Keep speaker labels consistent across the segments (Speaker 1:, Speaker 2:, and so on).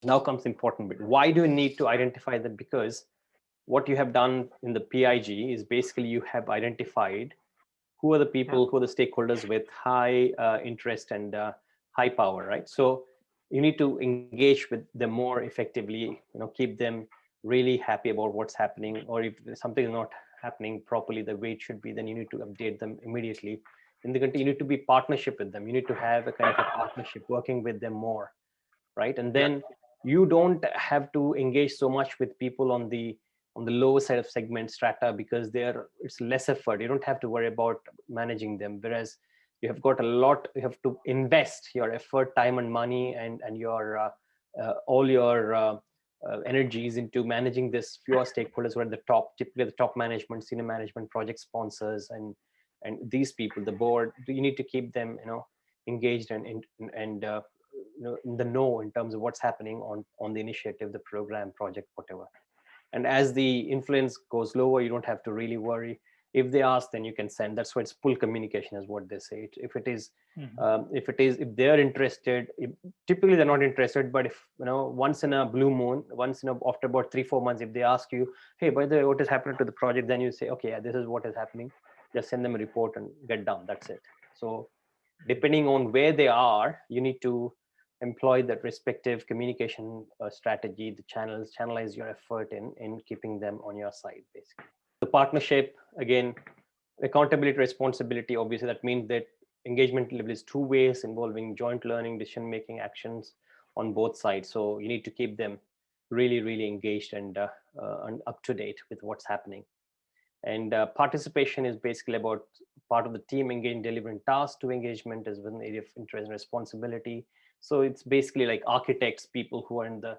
Speaker 1: Now comes the important bit. Why do you need to identify them? Because what you have done in the PIG is basically you have identified who are the people, who are the stakeholders with high interest and high power, right? So you need to engage with them more effectively, keep them really happy about what's happening, or if something is not happening properly the way it should be, then you need to update them immediately. And you need to be partnership with them. You need to have a kind of a partnership, working with them more, right? And
Speaker 2: Yeah.
Speaker 1: then you don't have to engage so much with people on the lower side of segment strata, because it's less effort. You don't have to worry about managing them, whereas you have got a lot. You have to invest your effort, time and money, and your all your energies into managing this fewer stakeholders who are at the top, typically the top management, senior management, project sponsors, and these people, the board. You need to keep them engaged and in the know in terms of what's happening on the initiative, the program, project, whatever. And as the influence goes lower, you don't have to really worry. If they ask, then you can send. That's why it's pull communication is what they say. If it is
Speaker 2: Mhm.
Speaker 1: if they're interested, typically they're not interested, but if once in a blue moon, once after about 3-4 months, if they ask you, hey, by the way, what is happening to the project, then you say, okay, yeah, this is what is happening. Just send them a report and get done. That's it. So depending on where they are, you need to employ that respective communication strategy, the channelize your effort in keeping them on your side, basically. The partnership, again, accountability, responsibility, obviously that means that engagement level is two ways, involving joint learning, decision making, actions on both sides. So you need to keep them really, really engaged and up to date with what's happening. And participation is basically about part of the team engaging, delivering tasks to engagement as within the area of interest and responsibility. So it's basically like architects, people who are in the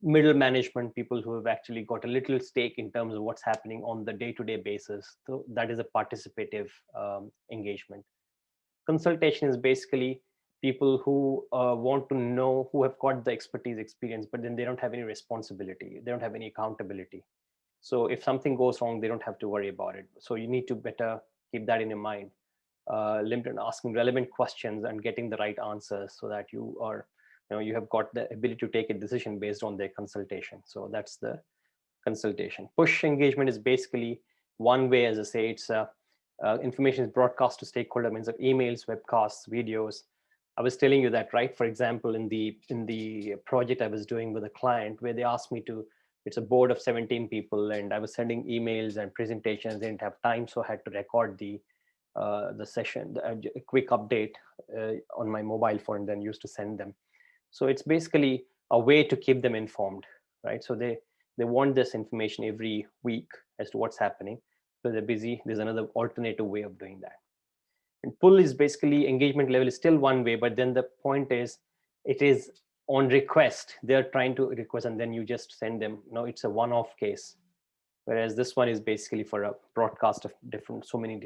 Speaker 1: middle management, people who have actually got a little stake in terms of what's happening on the day-to-day basis. So that is a participative engagement. Consultation is basically people who want to know, who have got the expertise, experience, but then they don't have any responsibility, they don't have any accountability. So if something goes wrong, they don't have to worry about it. So you need to better keep that in your mind. Limited asking relevant questions and getting the right answers, so that you have got the ability to take a decision based on their consultation. So that's the consultation. Push engagement is basically one way, as I say, it's information is broadcast to stakeholder means of emails, webcasts, videos. I was telling you that, right? For example, in the project I was doing with a client, where they asked me to, it's a board of 17 people, and I was sending emails and presentations. They didn't have time, so I had to record the session, a quick update on my mobile phone, and then used to send them. So it's basically a way to keep them informed, right? So they want this information every week as to what's happening. So they're busy. There's another alternative way of doing that. And pull is basically engagement level is still one way, but then the point is it is on request. They're trying to request, and then you just send them. No, it's a one-off case. Whereas this one is basically for a broadcast of different, so many